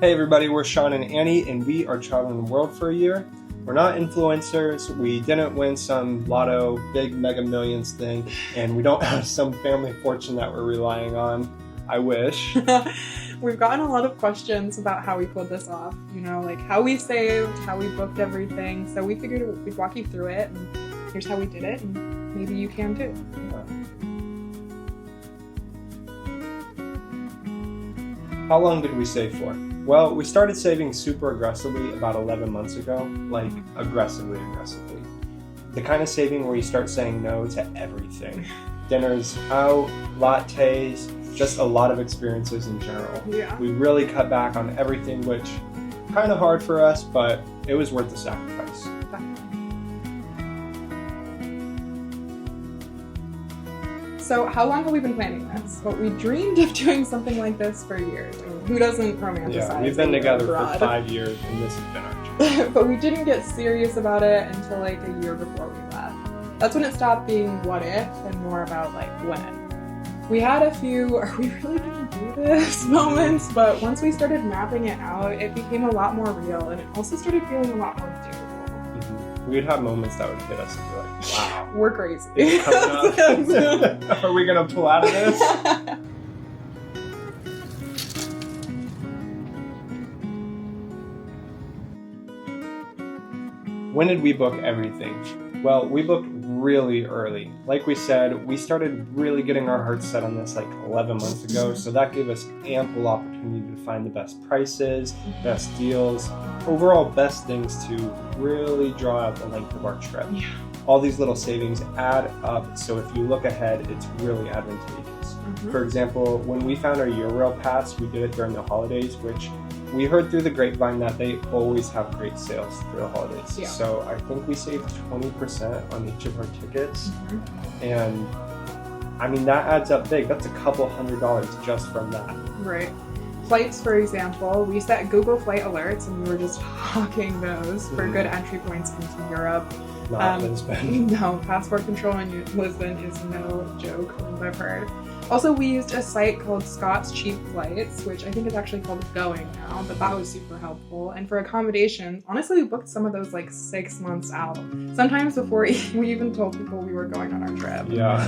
Hey everybody, we're Sean and Annie, and we are traveling the world for a year. We're not influencers, we didn't win some lotto big mega millions thing, and we don't have some family fortune that we're relying on. I wish. We've gotten a lot of questions about how we pulled this off, like how we saved, how we booked everything. So we figured we'd walk you through it, and here's how we did it, and maybe you can too. How long did we save for? Well, we started saving super aggressively about 11 months ago, like aggressively. The kind of saving where you start saying no to everything. Dinners out, lattes, just a lot of experiences in general. Yeah. We really cut back on everything, which kind of hard for us, but it was worth the sacrifice. So how long have we been planning this? Well, we dreamed of doing something like this for years. I mean, who doesn't romanticize? Yeah, we've been together for 5 years, and this has been our dream. But we didn't get serious about it until like a year before we left. That's when it stopped being what if and more about like when. We had a few, are we really gonna do this moments, but once we started mapping it out, it became a lot more real, and it also started feeling a lot more doable. We would have moments that would hit us and be like, wow. We're crazy. It's coming up. Are we gonna pull out of this? When did we book everything? Well, we booked really early. Like we said, we started really getting our hearts set on this like 11 months ago, so that gave us ample opportunity to find the best prices, best deals, overall best things to really draw out the length of our trip. Yeah. All these little savings add up, so if you look ahead, it's really advantageous. For example, when we found our Eurail pass, we did it during the holidays, which we heard through the grapevine that they always have great sales through the holidays. Yeah. So I think we saved 20% on each of our tickets. And I mean, that adds up big. That's a couple $100 just from that. Right. Flights, for example, we set Google flight alerts and we were just hawking those for good entry points into Europe. Not Lisbon. No, passport control in Lisbon is no joke, from what I've heard. Also, we used a site called Scott's Cheap Flights, which I think is actually called Going now, but that was super helpful. And for accommodations, honestly, we booked some of those like 6 months out. Sometimes before we even told people we were going on our trip. Yeah.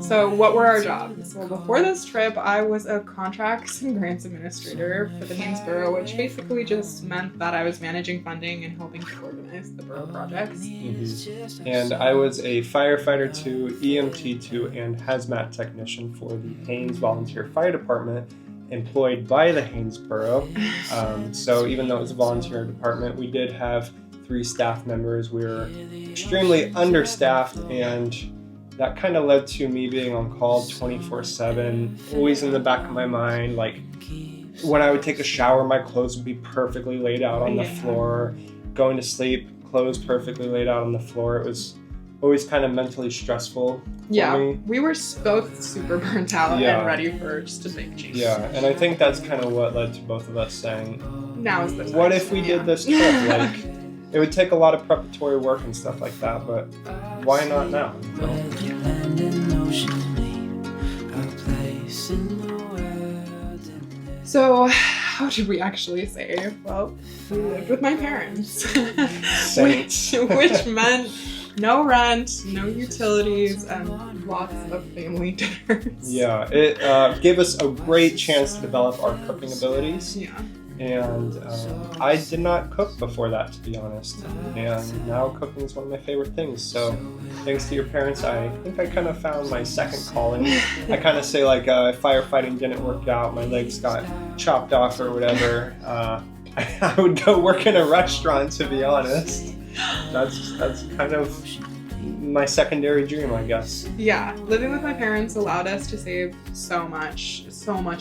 So what were our jobs? Well, before this trip, I was a contracts and grants administrator for the Haynes Borough, which basically just meant that I was managing funding and helping to organize the borough projects. And I was a firefighter 2, EMT 2, and hazmat technician for the Haynes Volunteer Fire Department, employed by the Haynes Borough. So even though it was a volunteer department, we did have 3 staff members. We were extremely understaffed, and that kind of led to me being on call 24/7, always in the back of my mind. Like when I would take a shower, my clothes would be perfectly laid out on the floor. Going to sleep, clothes perfectly laid out on the floor. It was always kind of mentally stressful for me. We were both super burnt out and ready for just a big change. Yeah, and I think that's kind of what led to both of us saying, now is the time. what if we did this trip? Like, it would take a lot of preparatory work and stuff like that, but why not now? So, how did we actually save? Well, we lived with my parents, which meant no rent, no utilities, and lots of family dinners. Yeah, it gave us a great chance to develop our cooking abilities. Yeah. And I did not cook before that, to be honest. And now cooking is one of my favorite things. So thanks to your parents, I think I kind of found my second calling. I kind of say like firefighting didn't work out, my legs got chopped off or whatever. I would go work in a restaurant, to be honest. That's kind of my secondary dream, I guess. Yeah, living with my parents allowed us to save so much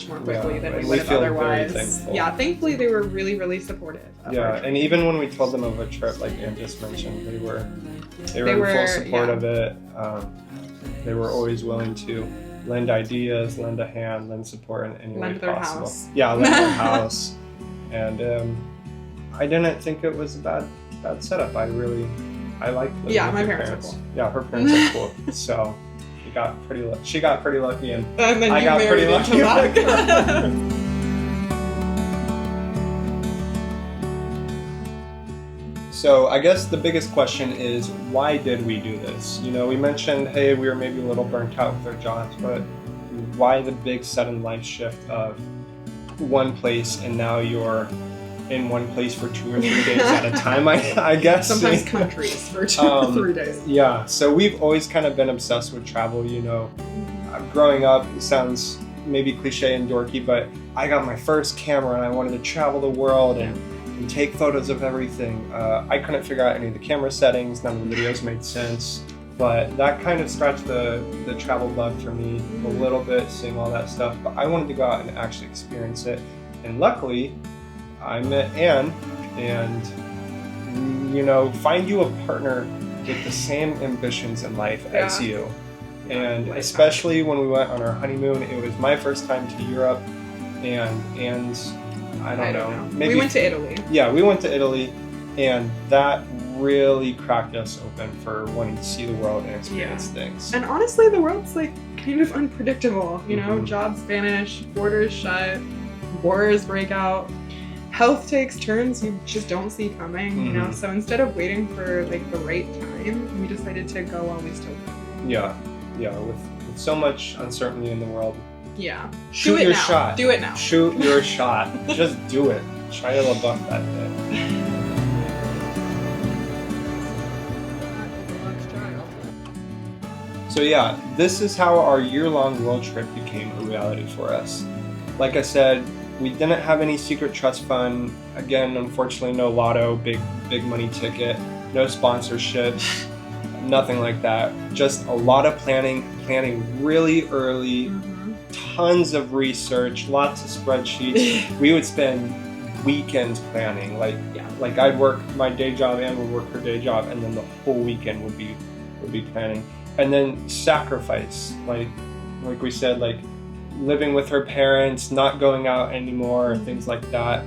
more quickly than we would have feel otherwise. Very thankful. Yeah, thankfully they were really, really supportive. Yeah, and even when we told them of a trip, like Anne just mentioned, they were in full support of it. They were always willing to lend ideas, lend a hand, lend support in any way possible. House. Yeah, lend their house. And I didn't think it was a bad setup. I like living with my your parents are cool. Yeah, her parents are cool. So She got pretty lucky, and then I you got pretty married into lucky. luck. So I guess the biggest question is, why did we do this? You know, we mentioned, hey, we were maybe a little burnt out with our jobs, but why the big sudden life shift of one place and now you're in one place for 2 or 3 days at a time, I guess. Sometimes countries for 2 or 3 days. Yeah, so we've always kind of been obsessed with travel, you know. Growing up, it sounds maybe cliche and dorky, but I got my first camera and I wanted to travel the world and take photos of everything. I couldn't figure out any of the camera settings, none of the videos made sense, but that kind of scratched the travel bug for me a little bit, seeing all that stuff. But I wanted to go out and actually experience it, and luckily I met Anne, and you know, find you a partner with the same ambitions in life as you. And especially when we went on our honeymoon, it was my first time to Europe, and I don't know. Maybe we went to Italy. Yeah, we went to Italy, and that really cracked us open for wanting to see the world and experience things. And honestly, the world's like kind of unpredictable. You know, jobs vanish, borders shut, wars break out, health takes turns you just don't see coming. You know, so instead of waiting for like the right time, we decided to go while we still can. Yeah, with so much uncertainty in the world. Yeah. Shoot your shot. Do it now. Shoot your shot. Just do it. Try to LaBeouf that day. So yeah, this is how our year-long world trip became a reality for us. Like I said, we didn't have any secret trust fund. Again, unfortunately, no lotto, big money ticket, no sponsorships, nothing like that. Just a lot of planning really early. Tons of research, lots of spreadsheets. We would spend weekends planning. Like I'd work my day job, Anne would work her day job, and then the whole weekend would be planning. And then sacrifice, like we said, like living with her parents, not going out anymore, things like that.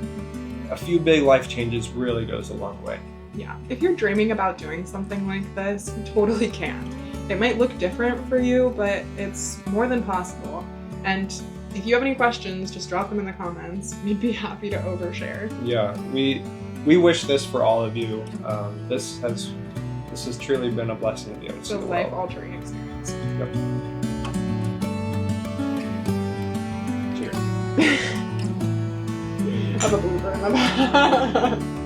A few big life changes really goes a long way. Yeah, if you're dreaming about doing something like this, you totally can. It might look different for you, but it's more than possible. And if you have any questions, just drop them in the comments. We'd be happy to overshare. Yeah, we wish this for all of you. This has truly been a blessing to be able to see the world. It's a life-altering experience. Yep. Cheers. Have a blooper in the back.